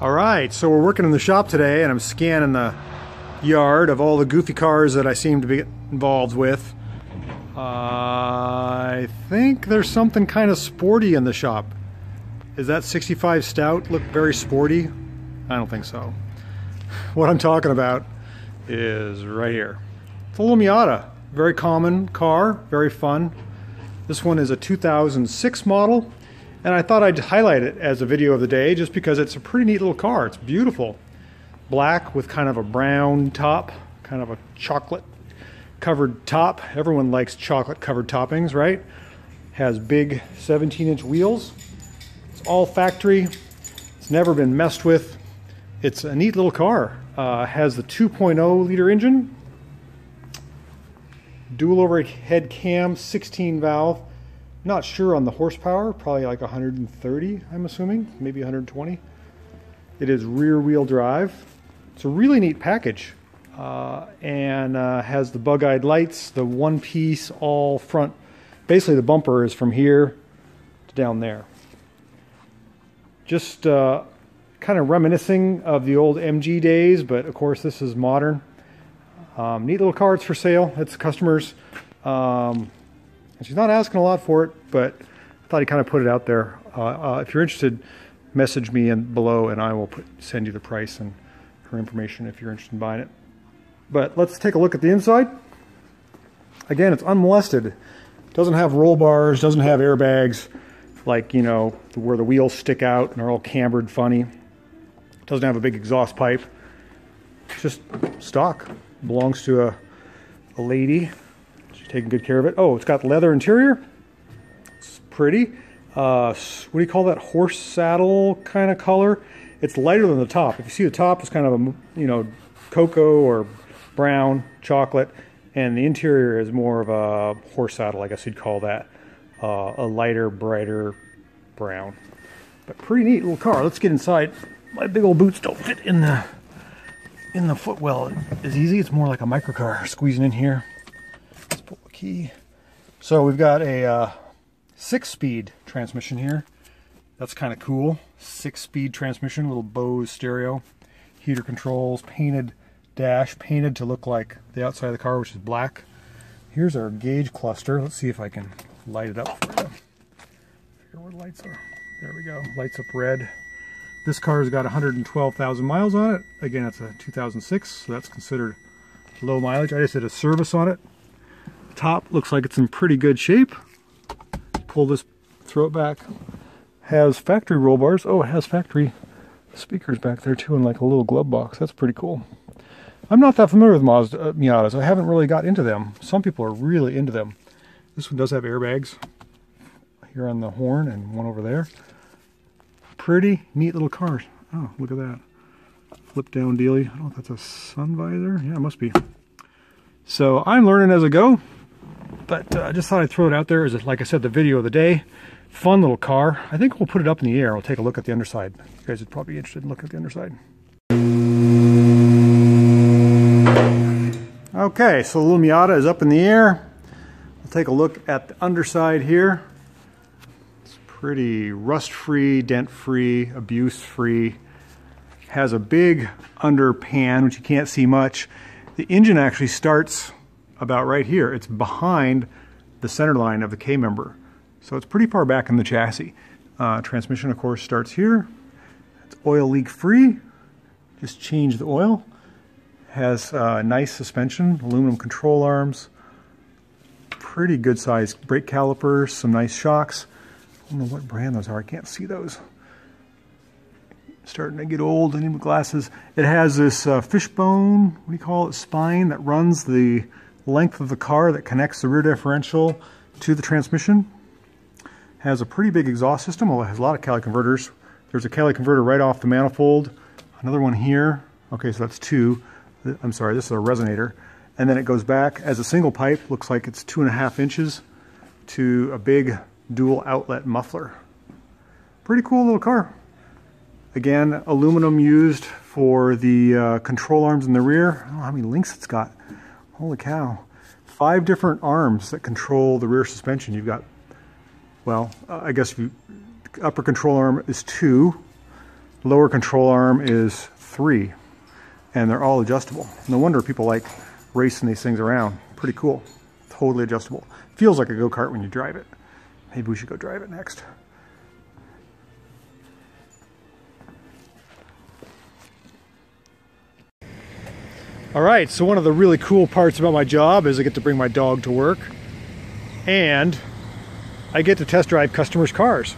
Alright, so we're working in the shop today and I'm scanning the yard of all the goofy cars that I seem to be involved with. I think there's something kind of sporty in the shop. Is that 65 Stout look very sporty? I don't think so. What I'm talking about is right here. It's a little Miata. Very common car, very fun. This one is a 2006 model. And I thought I'd highlight it as a video of the day just because it's a pretty neat little car. It's beautiful. Black with kind of a brown top, kind of a chocolate covered top. Everyone likes chocolate covered toppings, right? Has big 17-inch wheels. It's all factory. It's never been messed with. It's a neat little car. Has the 2.0 liter engine. Dual overhead cam, 16 valve. Not sure on the horsepower, probably like 130, I'm assuming, maybe 120. It is rear wheel drive. It's a really neat package and has the bug-eyed lights, the one piece, all front. Basically the bumper is from here to down there. Just kind of reminiscing of the old MG days, but of course this is modern. Neat little car, it's for sale. It's customers. She's not asking a lot for it, but I thought I'd kind of put it out there. If you're interested, message me below and I will send you the price and her information if you're interested in buying it. But let's take a look at the inside. Again, it's unmolested. Doesn't have roll bars, doesn't have airbags, like, you know, where the wheels stick out and are all cambered funny. Doesn't have a big exhaust pipe. It's just stock. Belongs to a lady. Taking good care of it. Oh, it's got leather interior. It's pretty. What do you call that? Horse saddle kind of color. It's lighter than the top. If you see the top is kind of a, you know, cocoa or brown chocolate, and the interior is more of a horse saddle, I guess you'd call that. A lighter, brighter brown. But pretty neat little car. Let's get inside. My big old boots don't fit in the footwell as easy. It's more like a microcar squeezing in here. Pull the key. So we've got a 6-speed transmission here. That's kind of cool. 6-speed transmission, little Bose stereo, heater controls, painted dash, painted to look like the outside of the car, which is black. Here's our gauge cluster. Let's see if I can light it up for you. Figure where the lights are. There we go. Lights up red. This car's got 112,000 miles on it. Again, it's a 2006, so that's considered low mileage. I just did a service on it. Top looks like it's in pretty good shape. Pull this, throw it back. Has factory roll bars. Oh, it has factory speakers back there too, in like a little glove box. That's pretty cool. I'm not that familiar with Miatas. I haven't really got into them. Some people are really into them. This one does have airbags here on the horn and one over there. Pretty neat little car. Oh, look at that. Flip down dealie. I don't know if that's a sun visor. Yeah, it must be. So I'm learning as I go. But I just thought I'd throw it out there as, like I said, the video of the day. Fun little car. I think we'll put it up in the air. We'll take a look at the underside. You guys would probably be interested in looking at the underside. Okay, so the little Miata is up in the air. We'll take a look at the underside here. It's pretty rust-free, dent-free, abuse-free. Has a big under pan, which you can't see much. The engine actually starts about right here. It's behind the center line of the K-member. So it's pretty far back in the chassis. Transmission, of course, starts here. It's oil leak free. Just change the oil. Has nice suspension, aluminum control arms. Pretty good sized brake calipers, some nice shocks. I don't know what brand those are, I can't see those. Starting to get old, I need my glasses. It has this fishbone, what do you call it, spine that runs the length of the car that connects the rear differential to the transmission. Has a pretty big exhaust system, although it has a lot of Cali converters. There's a Cali converter right off the manifold. Another one here. Okay, so that's two. I'm sorry, this is a resonator. And then it goes back as a single pipe, looks like it's 2.5 inches, to a big dual outlet muffler. Pretty cool little car. Again, aluminum used for the control arms in the rear. I don't know how many links it's got. Holy cow. 5 different arms that control the rear suspension. You've got, well, I guess upper control arm is 2. Lower control arm is 3, and they're all adjustable. No wonder people like racing these things around. Pretty cool. Totally adjustable. Feels like a go-kart when you drive it. Maybe we should go drive it next. All right, so one of the really cool parts about my job is I get to bring my dog to work, and I get to test drive customers' cars.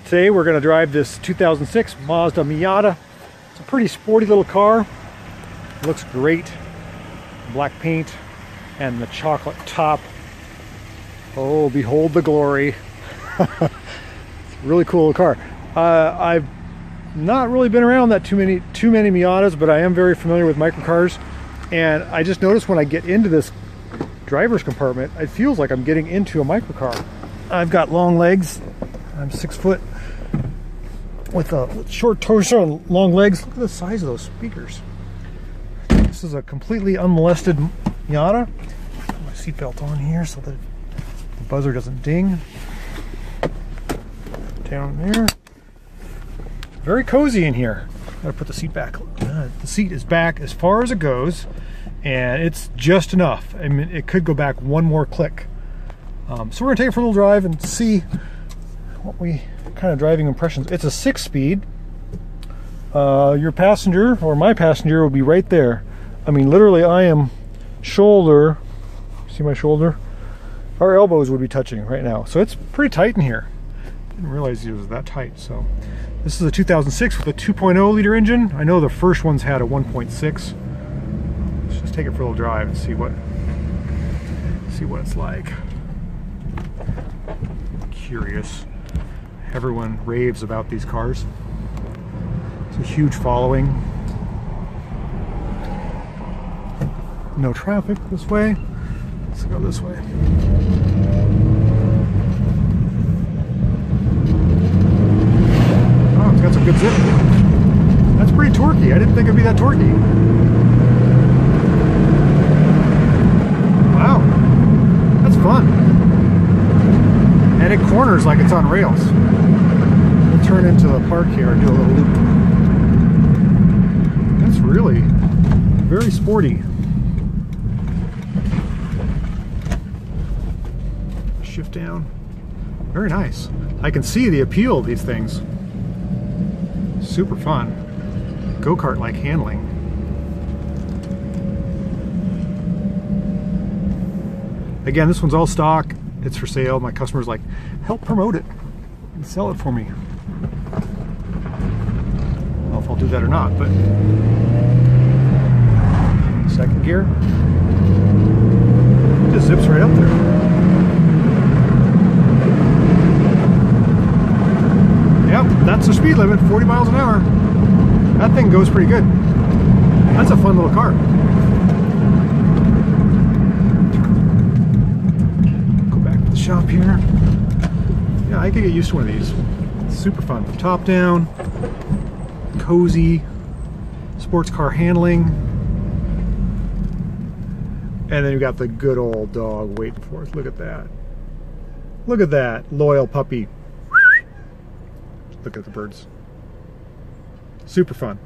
Today we're going to drive this 2006 Mazda Miata. It's a pretty sporty little car. It looks great. Black paint and the chocolate top. Oh, behold the glory. It's a really cool little car. I've not really been around that too many Miatas, but I am very familiar with microcars. And I just noticed when I get into this driver's compartment, it feels like I'm getting into a microcar. I've got long legs. I'm 6 foot with a short torso and long legs. Look at the size of those speakers. This is a completely unmolested Miata. Put my seatbelt on here so that the buzzer doesn't ding. Down there. Very cozy in here. Gotta put the seat back. The seat is back as far as it goes, and it's just enough. I mean, it could go back one more click. So we're gonna take it for a little drive and see what kind of driving impressions. It's a 6-speed. Your passenger, or my passenger, will be right there. I mean, literally, I am shoulder. See my shoulder? Our elbows would be touching right now. So it's pretty tight in here. Didn't realize it was that tight. So this is a 2006 with a 2.0 liter engine. I know the first ones had a 1.6. Let's just take it for a little drive and see what it's like. Curious. Everyone raves about these cars. It's a huge following. No traffic this way. Let's go this way. Oh, it's got some good zip. That's pretty torquey. I didn't think it'd be that torquey. Wow. That's fun. And it corners like it's on rails. We'll turn into the park here and do a little loop. That's really very sporty. Shift down. Very nice. I can see the appeal of these things. Super fun. Go-kart like handling. Again, this one's all stock. It's for sale. My customer's like, help promote it and sell it for me. I don't know if I'll do that or not, but second gear. It just zips right up there. Yep, that's the speed limit, 40 miles an hour. That thing goes pretty good. That's a fun little car. Go back to the shop here. Yeah, I could get used to one of these. It's super fun. Top down, cozy, sports car handling. And then you got the good old dog waiting for us. Look at that. Look at that loyal puppy. Look at the birds. Super fun.